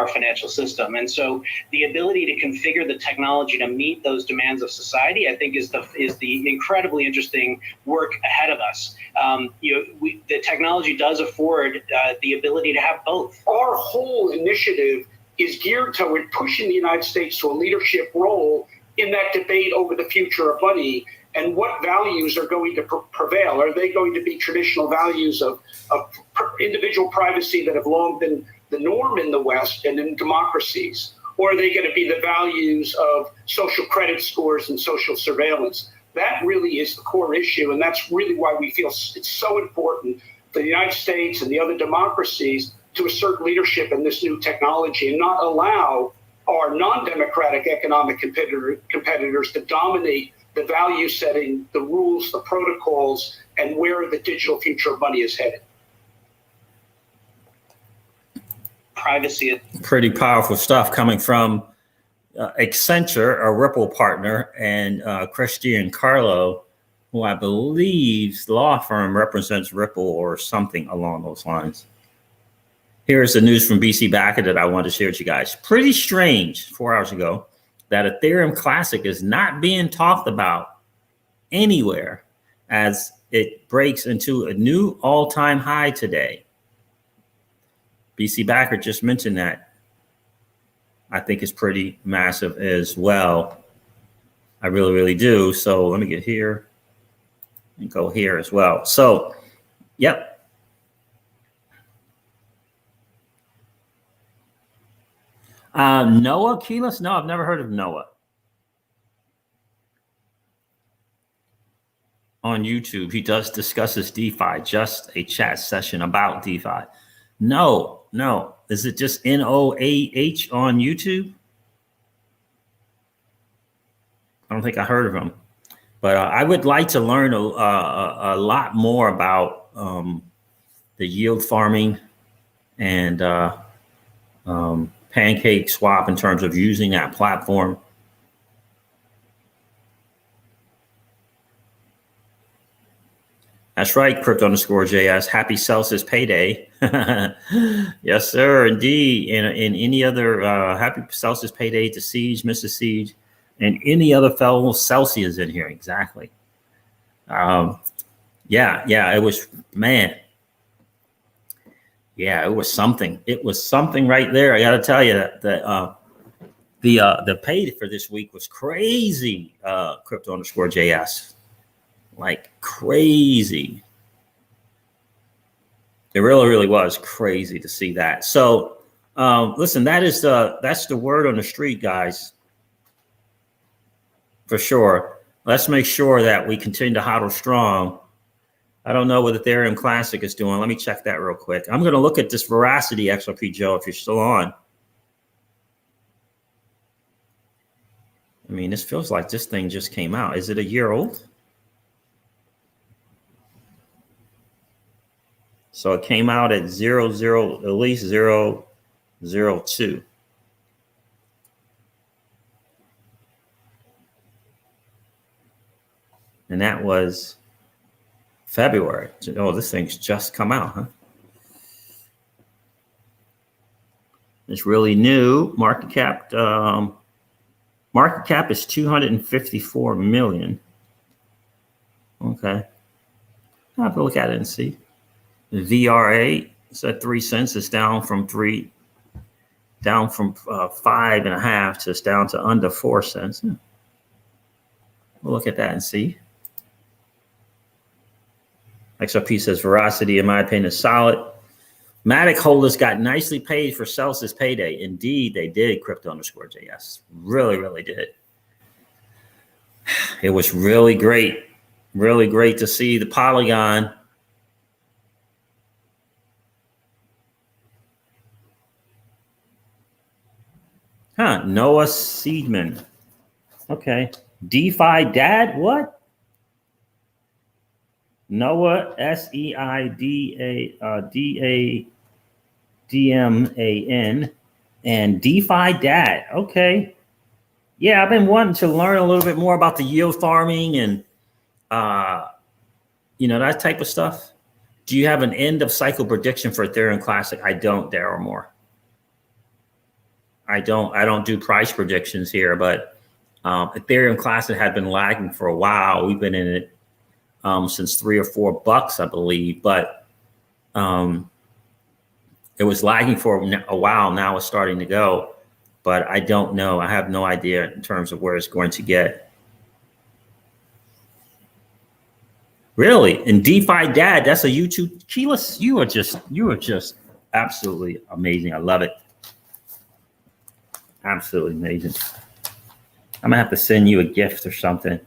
financial system, and so the ability to configure the technology to meet those demands of society, I think, is the incredibly interesting work ahead of us. The technology does afford the ability to have both. Our whole initiative is geared toward pushing the United States to a leadership role in that debate over the future of money. And what values are going to prevail? Are they going to be traditional values of individual privacy that have long been the norm in the West and in democracies? Or are they going to be the values of social credit scores and social surveillance? That really is the core issue. And that's really why we feel it's so important for the United States and the other democracies to assert leadership in this new technology and not allow our non-democratic economic competitors to dominate the value setting, the rules, the protocols, and where the digital future of money is headed. Privacy. Pretty powerful stuff coming from Accenture, a Ripple partner, and Chris Giancarlo, who I believe's law firm represents Ripple or something along those lines. Here's the news from BC Backer that I wanted to share with you guys. Pretty strange, 4 hours ago, that Ethereum Classic is not being talked about anywhere as it breaks into a new all-time high today. BC Backer just mentioned that. I think it's pretty massive as well. I really, really do. So let me get here and go here as well. So, yep. Noah Keyless? No, I've never heard of Noah. On YouTube, he does discusses DeFi, just a chat session about DeFi. No. Is it just NOAH on YouTube? I don't think I heard of him. But I would like to learn a lot more about the yield farming and Pancake Swap in terms of using that platform. That's right, Crypto_JS. Happy Celsius payday. Yes, sir, indeed. And any other happy Celsius payday to Siege, Mr. Siege, and any other fellow Celsius in here. Exactly. Yeah, it was, man. Yeah, it was something. It was something right there. I got to tell you that the pay for this week was crazy. Crypto_JS. Like crazy. It really, really was crazy to see that. So listen, that's the word on the street, guys. For sure. Let's make sure that we continue to hodl strong. I don't know what Ethereum Classic is doing. Let me check that real quick. I'm going to look at this Veracity XRP, Joe, if you're still on. I mean, this feels like this thing just came out. Is it a year old? So it came out at 00, at least 002. And that was February. Oh, this thing's just come out, huh? It's really new. Market cap is 254 million. Okay. I'll have to look at it and see. The VRA is at 3 cents. It's down from 5.5 to it's down to under 4 cents. We'll look at that and see. XRP says Veracity, in my opinion, is solid. Matic holders got nicely paid for Celsius payday. Indeed, they did, Crypto_JS. Really, really did. It was really great. Really great to see the Polygon. Noah Seedman. Okay. DeFi Dad, what? Noah SEIDADADMAN and DeFi Dad. Okay. Yeah, I've been wanting to learn a little bit more about the yield farming and that type of stuff. Do you have an end of cycle prediction for Ethereum Classic? I don't, Daryl Moore. I don't do price predictions here, but Ethereum Classic had been lagging for a while. We've been in it since $3 or $4, I believe, but it was lagging for a while. Now it's starting to go, but I don't know. I have no idea in terms of where it's going to get. Really? And DeFi Dad, that's a YouTube. Keyless, you are just absolutely amazing. I love it. Absolutely amazing. I'm gonna have to send you a gift or something.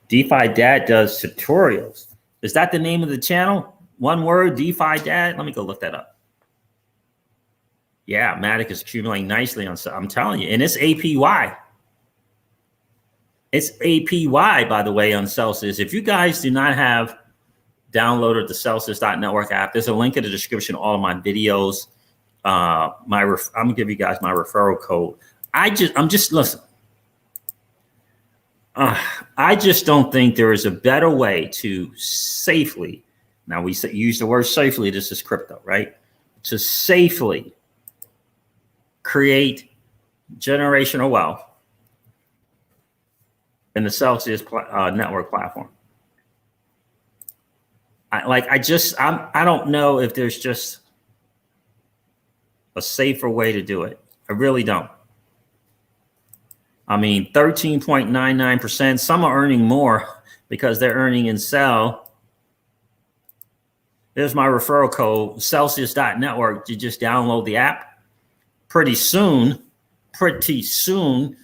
DeFi Dad does tutorials. Is that the name of the channel? One word, DeFi Dad? Let me go look that up. Yeah, Matic is accumulating nicely on, I'm telling you, and it's APY. It's APY, by the way, on Celsius. If you guys do not have downloaded the Celsius.network app, there's a link in the description, all of my videos. I'm gonna give you guys my referral code. Listen. I just don't think there is a better way to safely. Now we use the word safely. This is crypto, right? To safely create generational wealth in the Celsius network platform. I don't know if there's just a safer way to do it. I really don't. I mean, 13.99%. Some are earning more because they're earning in sell. There's my referral code, Celsius.network. You just download the app. Pretty soon, the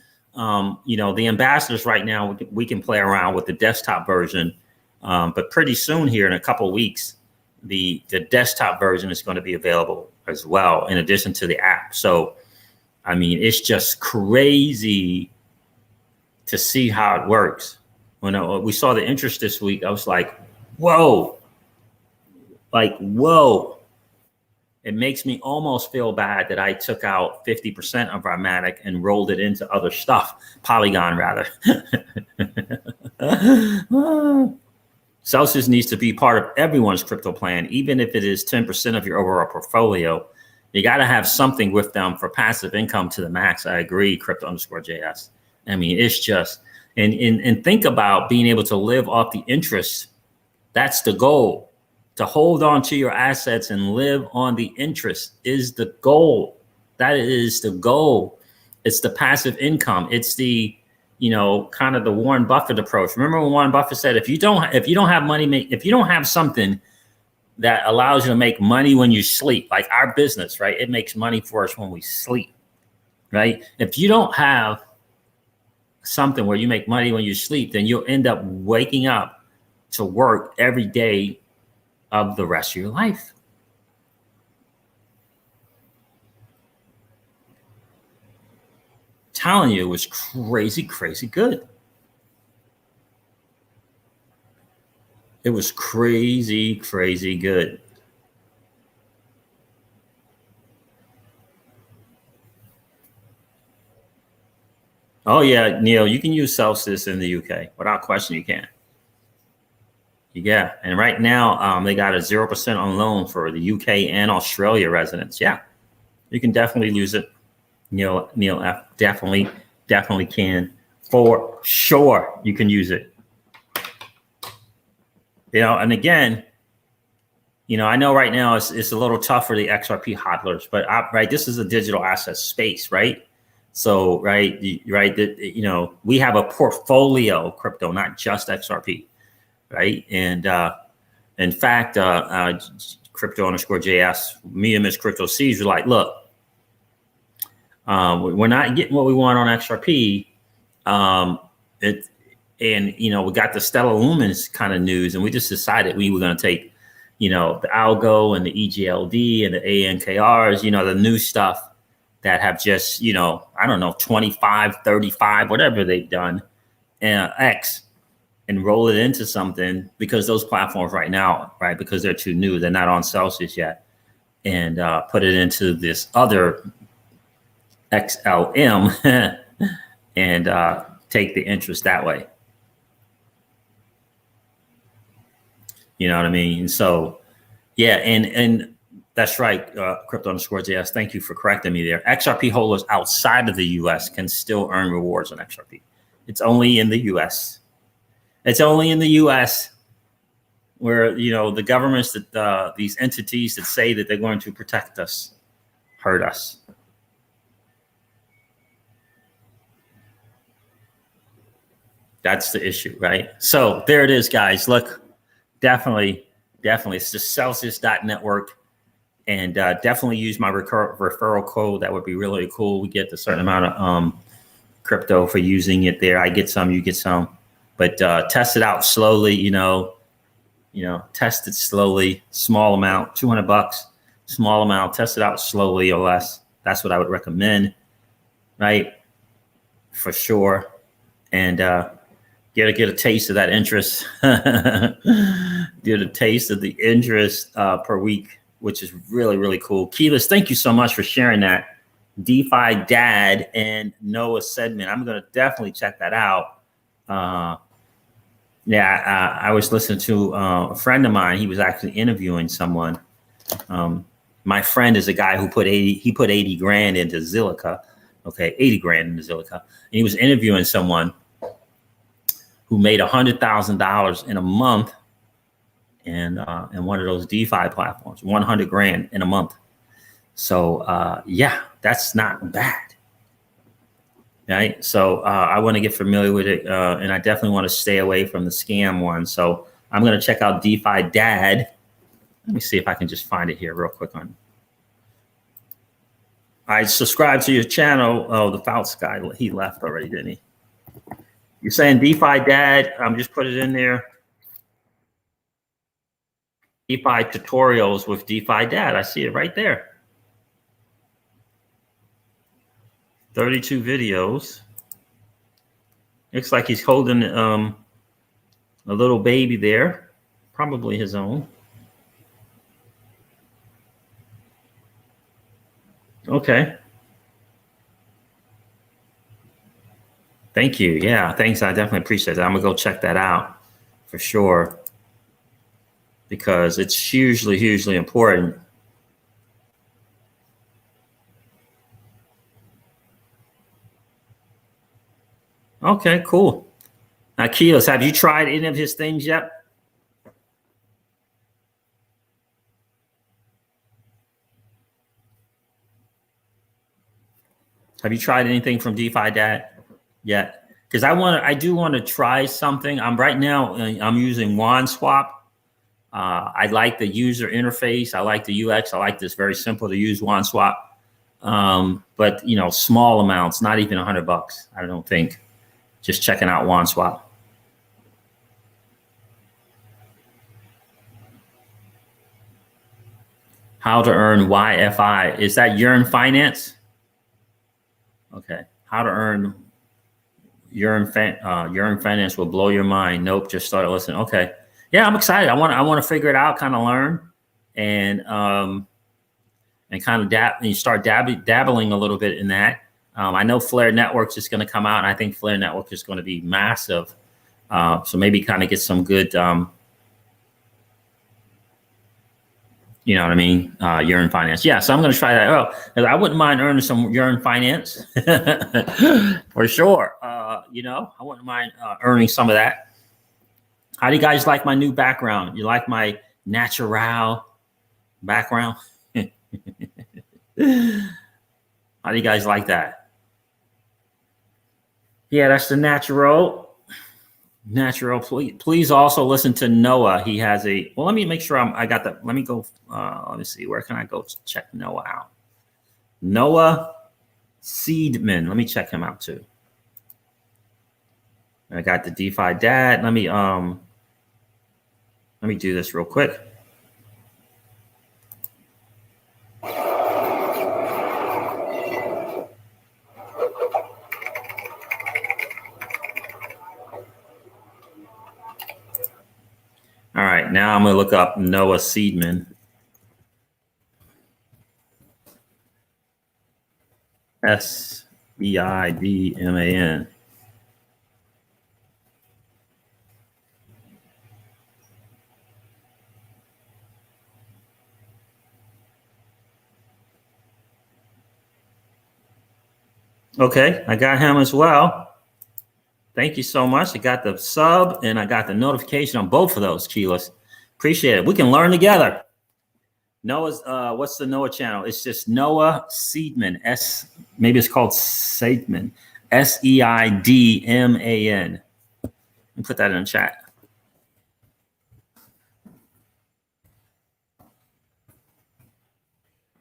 ambassadors right now, we can play around with the desktop version. But pretty soon here in a couple of weeks, the desktop version is going to be available as well, in addition to the app. So, I mean, it's just crazy to see how it works. When we saw the interest this week, I was like, whoa. It makes me almost feel bad that I took out 50% of our Matic and rolled it into other stuff, Polygon rather. Celsius needs to be part of everyone's crypto plan, even if it is 10% of your overall portfolio. You got to have something with them for passive income to the max. I agree, crypto_JS. I mean, it's just, and think about being able to live off the interest. That's the goal. To hold on to your assets and live on the interest is the goal. That is the goal. It's the passive income. It's the, kind of the Warren Buffett approach. Remember when Warren Buffett said, if you don't have something that allows you to make money when you sleep, like our business, right? It makes money for us when we sleep, right? If you don't have something where you make money when you sleep, then you'll end up waking up to work every day of the rest of your life. Telling you, it was crazy, crazy good. It was crazy, crazy good. Oh yeah, Neil, you can use Celsius in the UK. Without question, you can. Yeah, and right now they got a 0% on loan for the UK and Australia residents. Yeah, you can definitely use it. Neil F definitely can, for sure. You can use it. And again, I know right now it's a little tough for the XRP hodlers, but this is a digital asset space, right? So we have a portfolio of crypto, not just XRP. Right. And in fact, crypto_JS, me and Miss Crypto C's were like, look, we're not getting what we want on XRP. We got the Stellar Lumens kind of news, and we just decided we were going to take, the algo and the EGLD and the ANKRs, the new stuff that have just, 25, 35, whatever they've done, X. And roll it into something, because those platforms right now, right, because they're too new, they're not on Celsius yet, and put it into this other XLM and take the interest that way. You know what I mean? So, yeah, and that's right, crypto_JS. Thank you for correcting me there. XRP holders outside of the U.S. can still earn rewards on XRP. It's only in the U.S. It's only in the U.S. where, the governments that these entities that say that they're going to protect us, hurt us. That's the issue, right? So there it is, guys. Look, definitely. It's just Celsius.network. And definitely use my referral code. That would be really cool. We get a certain amount of crypto for using it there. I get some, you get some. But test it out slowly, test it slowly, small amount, $200, small amount, test it out slowly or less. That's what I would recommend, right? For sure. And get a taste of that interest. Get a taste of the interest per week, which is really, really cool. Keyless, thank you so much for sharing that. DeFi Dad and Noah Sedman. I'm going to definitely check that out. I was listening to a friend of mine. He was actually interviewing someone. My friend is a guy who put 80 grand into Zilliqa. Okay, 80 grand into Zilliqa. And he was interviewing someone who made $100,000 in a month in one of those DeFi platforms, 100 grand in a month. So yeah, that's not bad. Right. So I want to get familiar with it. And I definitely want to stay away from the scam one. So I'm going to check out DeFi Dad. Let me see if I can just find it here real quick on. I subscribe to your channel. Oh, the Fouts guy, he left already, didn't he? You're saying DeFi Dad. Just put it in there. DeFi tutorials with DeFi Dad. I see it right there. 32 videos. Looks like he's holding a little baby there, probably his own. Okay. Thank you. Yeah, thanks. I definitely appreciate that. I'm gonna go check that out for sure, because it's hugely, hugely important. Okay, cool. Now, Keyless, have you tried any of his things yet? Have you tried anything from DeFi Dad yet? Because I do want to try something. Right now, I'm using WandSwap. I like the user interface. I like the UX. I like this very simple to use WandSwap. But you know, small amounts, not even $100. I don't think. Just checking out WandSwap. How to earn YFI. Is that Yearn Finance? Okay. How to earn Yearn Finance will blow your mind. Nope. Just started listening. Okay. Yeah, I'm excited. I want to figure it out, kind of learn, and kind of start dabbling a little bit in that. I know Flare Networks is going to come out, and I think Flare Network is going to be massive. So maybe kind of get some good, you know what I mean? Yearn Finance. Yeah, so I'm going to try that. Oh, I wouldn't mind earning some Yearn Finance for sure. You know, I wouldn't mind earning some of that. How do you guys like my new background? You like my natural background? How do you guys like that? Yeah, that's the natural. Please also listen to Noah. He has a, well, let me make sure I got that. Let me go, let me see. Where can I go check Noah out? Noah Seedman. Let me check him out too. I got the DeFi Dad. Let me do this real quick. All right, now I'm going to look up Noah Seedman. Seidman. Okay, I got him as well. Thank you so much. I got the sub and I got the notification on both of those, Keyless. Appreciate it. We can learn together. Noah's, what's the Noah channel? It's just Noah Seedman. Maybe it's called Seidman. Seidman. And put that in the chat.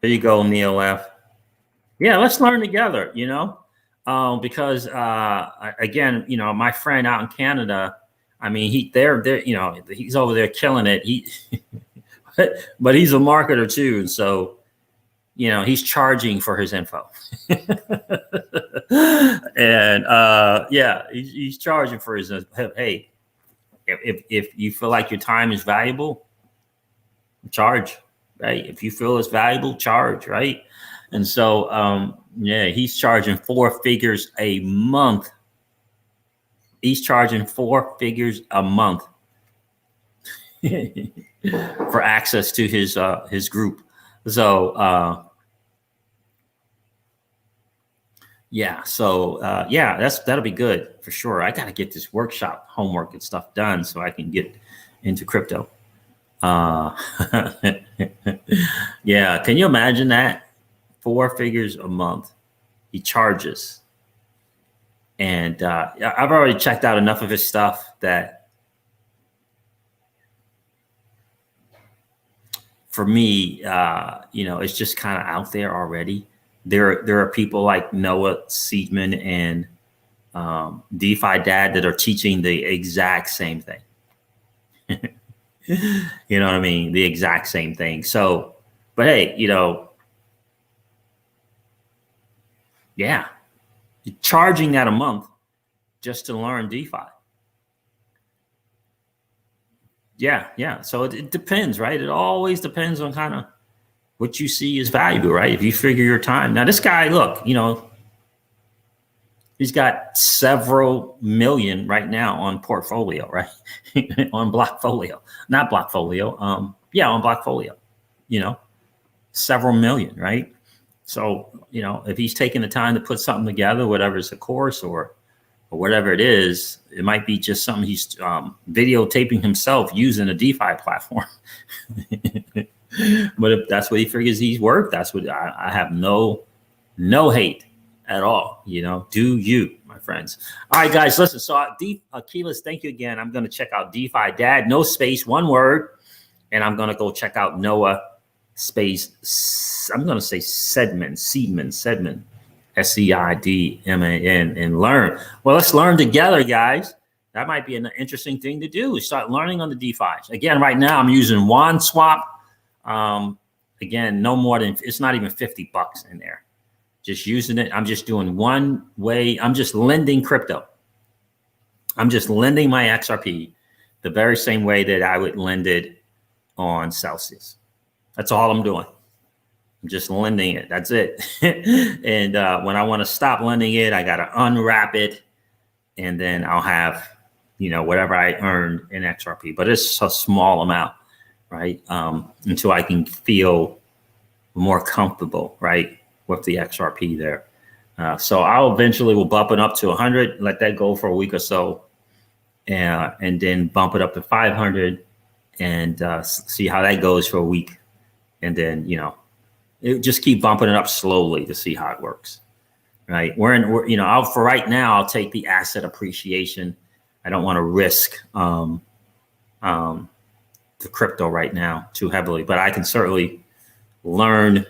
There you go, Neil F. Yeah, let's learn together, you know, because again, you know, my friend out in Canada, I mean, they're you know, he's over there killing it. But he's a marketer too, and so, you know, he's charging for his info. And yeah, he's charging for his. Hey, if you feel like your time is valuable, charge, right? If you feel it's valuable, charge, right? And so, yeah, he's charging 4 figures a month. He's charging 4 figures a month for access to his group. So, yeah, so yeah, that'll be good for sure. I got to get this workshop homework and stuff done so I can get into crypto. Uh, yeah, can you imagine that? 4 figures a month he charges. And I've already checked out enough of his stuff that for me, it's just kind of out there already. There are people like Noah Seedman and DeFi Dad that are teaching the exact same thing. You know what I mean? The exact same thing. So, but hey, yeah, you're charging that a month just to learn DeFi. Yeah. So it depends, right? It always depends on kind of what you see as valuable, right? If you figure your time. Now, this guy, look, he's got several million right now on portfolio, right? On Blockfolio, not Blockfolio. On Blockfolio, several million, right? So, if he's taking the time to put something together, whatever it's a course or whatever it is, it might be just something he's videotaping himself using a DeFi platform. But if that's what he figures he's worth, that's what I have no hate at all. Do you, my friends? All right, guys, listen. So Keyless, thank you again. I'm going to check out DeFi Dad, no space, one word. And I'm going to go check out Noah space. I'm going to say Seidman, Seidman, and learn. Well, let's learn together, guys. That might be an interesting thing to do. Start learning on the DeFi. Again, right now I'm using WandSwap. Again, no more than, it's not even $50 in there. Just using it. I'm just doing one way. I'm just lending crypto. I'm just lending my XRP the very same way that I would lend it on Celsius. That's all I'm doing. I'm just lending it. That's it. And when I want to stop lending it, I got to unwrap it. And then I'll have, whatever I earned in XRP. But it's a small amount, right? Until I can feel more comfortable, right, with the XRP there. So I'll eventually will bump it up to 100, let that go for a week or so. And then bump it up to 500 and see how that goes for a week. And then, just keep bumping it up slowly to see how it works, right? For right now, I'll take the asset appreciation. I don't want to risk the crypto right now too heavily, but I can certainly learn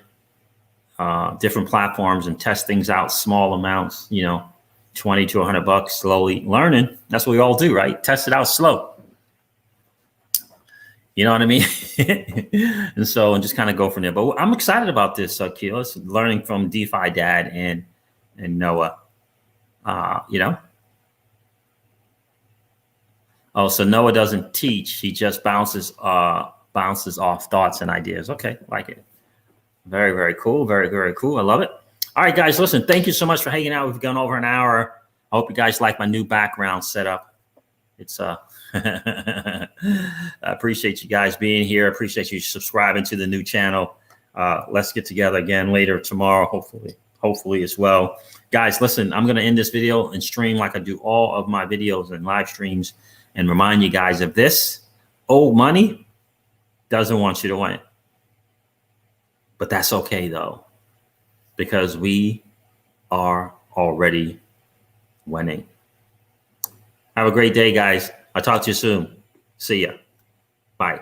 different platforms and test things out, small amounts, $20 to $100, slowly learning. That's what we all do, right? Test it out slow. You know what I mean? And just kind of go from there. But I'm excited about this, Keyless, learning from DeFi Dad and Noah. Oh, so Noah doesn't teach; he just bounces off thoughts and ideas. Okay, like it. Very, very cool. Very, very cool. I love it. All right, guys, listen. Thank you so much for hanging out. We've gone over an hour. I hope you guys like my new background setup. It's I appreciate you guys being here. I appreciate you subscribing to the new channel. Let's get together again later tomorrow, hopefully as well. Guys, listen, I'm going to end this video and stream like I do all of my videos and live streams and remind you guys of this. Old money doesn't want you to win. But that's okay, though, because we are already winning. Have a great day, guys. I'll talk to you soon. See ya. Bye.